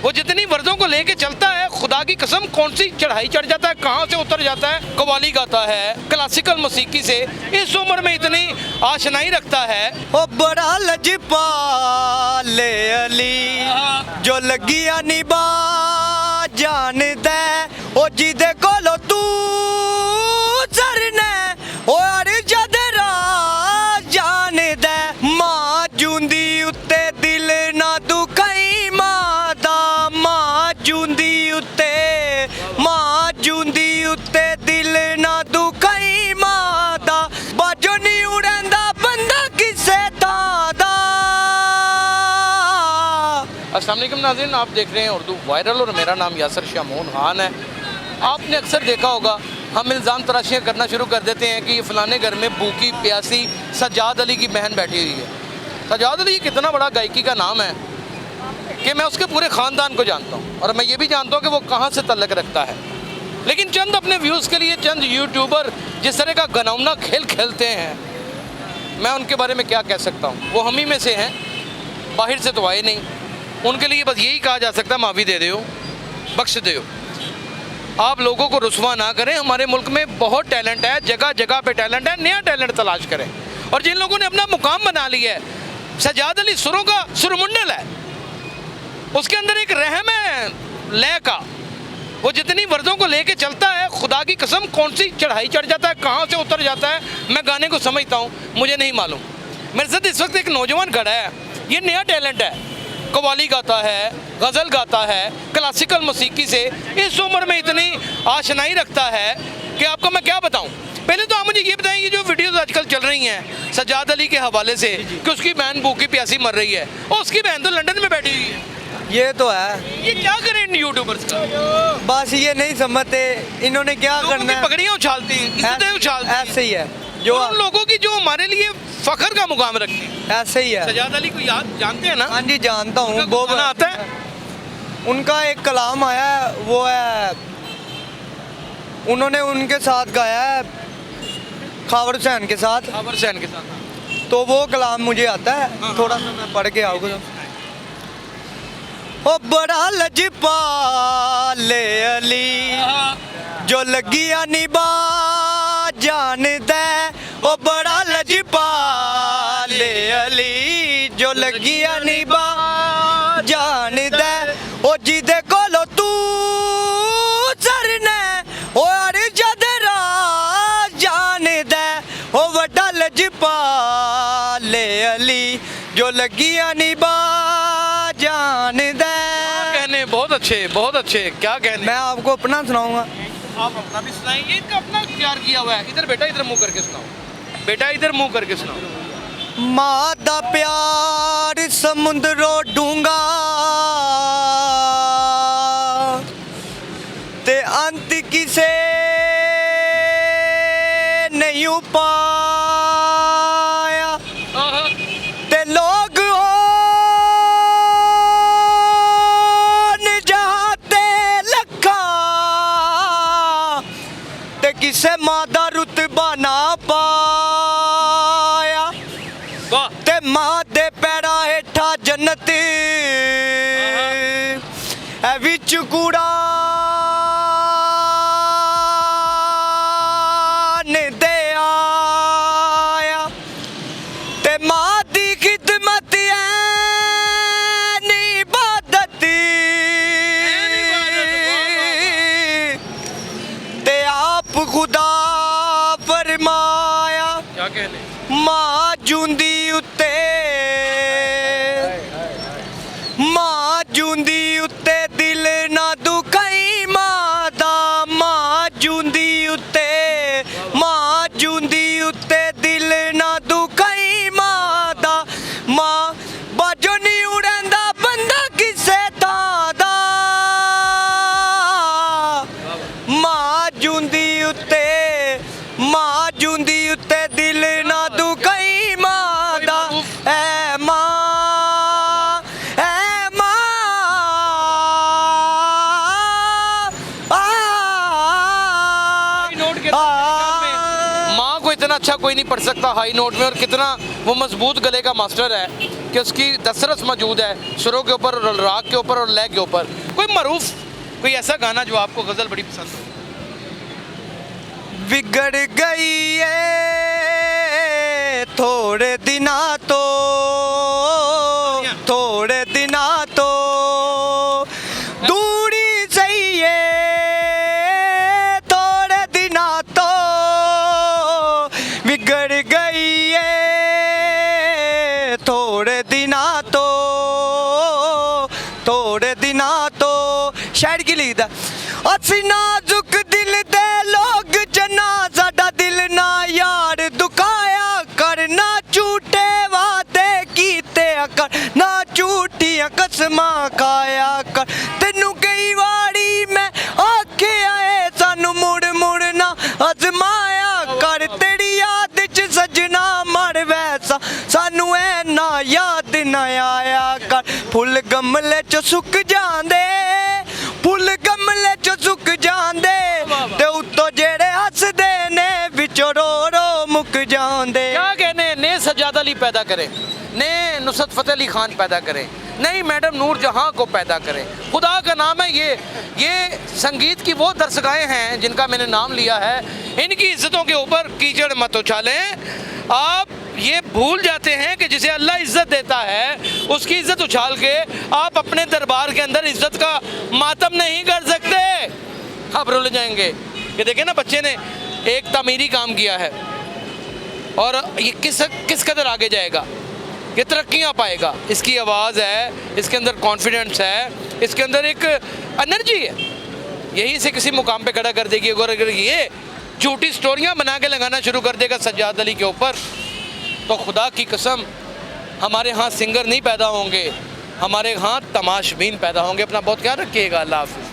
वो जितनी वर्दों को लेके चलता है, खुदा की कसम कौन सी चढ़ाई चढ़ जाता है, कहाँ से उतर जाता है। कव्वाली गाता है, क्लासिकल मौसीकी से इस उम्र में इतनी आशनाई रखता है। ओ बड़ा लजपाले अली जो लगिया निभा जानदा ओ जिदे कोलो तू सरने ओ अरजद राज जानदा मां जूंदी उत्ते दिल ना दुखाई मां दा मां जूंदी उत्ते दिल ना दुखाई मां दा बाजो नहीं उड़ंदा बंदा किसे तां दा। अस्सलाम वालेकुम नाज़रीन, आप देख रहे हैं उर्दू वायरल और मेरा नाम यासर शाह मोहन खान है। आपने अक्सर देखा होगा हम इल्ज़ाम तराशियाँ करना शुरू कर देते हैं कि ये फ़लाने घर में भूखी प्यासी सज्जाद अली की बहन बैठी हुई है। सज्जाद अली कितना बड़ा गायकी का नाम है कि मैं उसके पूरे ख़ानदान को जानता हूँ और मैं ये भी जानता हूँ कि वो कहाँ से तल्लक रखता है। लेकिन चंद अपने व्यूज़ के लिए चंद यूट्यूबर जिस तरह का गनौना खेल खेलते हैं, मैं उनके बारे में क्या कह सकता हूँ। वो हम ही में से हैं, बाहर से तो आए नहीं। उनके लिए बस यही कहा जा सकता है, माफ़ी दे दो, बख्श दो। आप लोगों को रुस्वा ना करें। हमारे मुल्क में बहुत टैलेंट है, जगह जगह पे टैलेंट है, नया टैलेंट तलाश करें। और जिन लोगों ने अपना मुकाम बना लिया है, सज्जाद अली सुरों का सुरमुंडल है, उसके अंदर एक रहम है लय का। वो जितनी वर्दों को लेके चलता है, खुदा की कसम कौन सी चढ़ाई चढ़ जाता है, कहाँ से उतर जाता है। मैं गाने को समझता हूँ, मुझे नहीं मालूम। मेरे साथ इस वक्त एक नौजवान खड़ा है, ये नया टैलेंट है, कव्वाली गाता है, गज़ल गाता है, क्लासिकल मौसीकी से इस उम्र में इतनी आशनाई रखता है कि आपको मैं क्या बताऊं। पहले तो आप मुझे ये बताएं, ये जो वीडियोस आजकल चल रही हैं सज्जाद अली के हवाले से कि उसकी बहन भूखी प्यासी मर रही है और उसकी बहन तो लंदन में बैठी हुई है, ये तो है। ये क्या करें इन यूट्यूबर्स का? बस ये नहीं समझते इन्होंने क्या करना है। पगड़ियाँ उछालती हैं, इज्जतें उछालती हैं। ऐसे ही है जो उन लोगों की जो हमारे लिए फख्र का मुकाम रखती है। ऐसे ही है। सज्जाद अली को याद जानते हैं ना? हाँ जी जानता हूँ। वो गाना आता है, उनका एक कलाम आया है, वो है उन्होंने उनके साथ गाया है खावर हुसैन के साथ। खावर हुसैन के साथ, तो वो कलाम मुझे आता है, थोड़ा सा मैं पढ़ के आऊँगा। ओ बड़ा लजपाले अली जो लगिया निभा जानदा ओ बड़ा लजपाले अली जो लगिया निभा जानदा ओ जिदे कोलो तू सरने ओ अरजद राज जानदा ओ वड्डा लजपाले अली जो लगिया निभा जानदा। कहने बहुत अच्छे, बहुत अच्छे। क्या कहने, मैं आपको अपना सुनाऊंगा। आप अपना भी सुनाएंगे? इनका अपना तैयार किया हुआ है। इधर बेटा, इधर मुंह करके सुनाओ। बेटा इधर मुंह करके सुनाओ। माँ दा प्यार समुंदरों डूंगा ते अंत किसे नहीं पाया ते लोग किसे मां दा रुतबा ना पाया ते मां दे पैरा हेठा जन्नत ए विच कूड़ा ने दे आया ते मां दी खिदमत ऐ नी इबादत ते आप खुदा फरमाया क्या कहने, मां जूंदी उत्ते दिल ना दुखाई मां दा मां जूंदी उत्ते दिल ना दुखाई मां दा मां बाजो नहीं उड़ंदा बंदा किसे तां दा मां जूंदी उत्ते दिल ना दुखाई मां दा ऐ मां माँ को इतना अच्छा कोई नहीं पढ़ सकता हाई नोट में, और कितना वो मजबूत गले का मास्टर है कि उसकी दस्तरस मौजूद है सुरों के ऊपर, राग के ऊपर और लय के ऊपर। कोई मरूफ कोई ऐसा गाना जो आपको गज़ल बड़ी पसंद हो? बिगड़ गई है थोड़े दिना तो, थोड़े दिना तो दूरी सही है, थोड़े दिना तो बिगड़ गई है, थोड़े दिना तो, थोड़े दिना तो। शायर की लिखदा असी नाजुक दिल दे लोग जना, साडा दिल ना यार दुखाया कर, ना झूठे वादे कीते कर, ना झूठियां कसमां खाया कर। तेनू कई वारी मैं आखिया है सानू मुड़ मुड़ ना अजमाया कर, तेरी याद च सजना मर वैसा सानू ऐ ना याद ना आया कर। फुल गमले च सुक जांदे, फुल गमले च सुक जांदे, ते उत्तों जेड़े हसदे ने विचों रो रो मुक जांदे। क्या कहने, ने सज्जाद अली पैदा करें, ने नुसरत फतेह अली खान पैदा करें, नहीं मैडम नूर जहां को पैदा करें। खुदा का नाम है ये संगीत की वो दरसगाहें हैं जिनका मैंने नाम लिया है। इनकी इज्जतों के ऊपर कीचड़ मत उछालें। आप ये भूल जाते हैं कि जिसे अल्लाह इज्जत देता है उसकी इज्जत उछाल के आप अपने दरबार के अंदर इज्जत का मातम नहीं कर सकते। आप भूल जाएंगे। ये देखें ना, बच्चे ने एक तामीरी काम किया है और ये किस कदर आगे जाएगा, ये तरक्कियाँ पाएगा। इसकी आवाज़ है, इसके अंदर कॉन्फिडेंस है, इसके अंदर एक एनर्जी है, यही से किसी मुकाम पे खड़ा कर देगी। अगर ये झूठी स्टोरियाँ बना के लगाना शुरू कर देगा सज्जाद अली के ऊपर, तो खुदा की कसम हमारे यहाँ सिंगर नहीं पैदा होंगे, हमारे यहाँ तमाशबीन पैदा होंगे। अपना बहुत ख्याल रखिएगा। अल्लाह हाफ़िज़।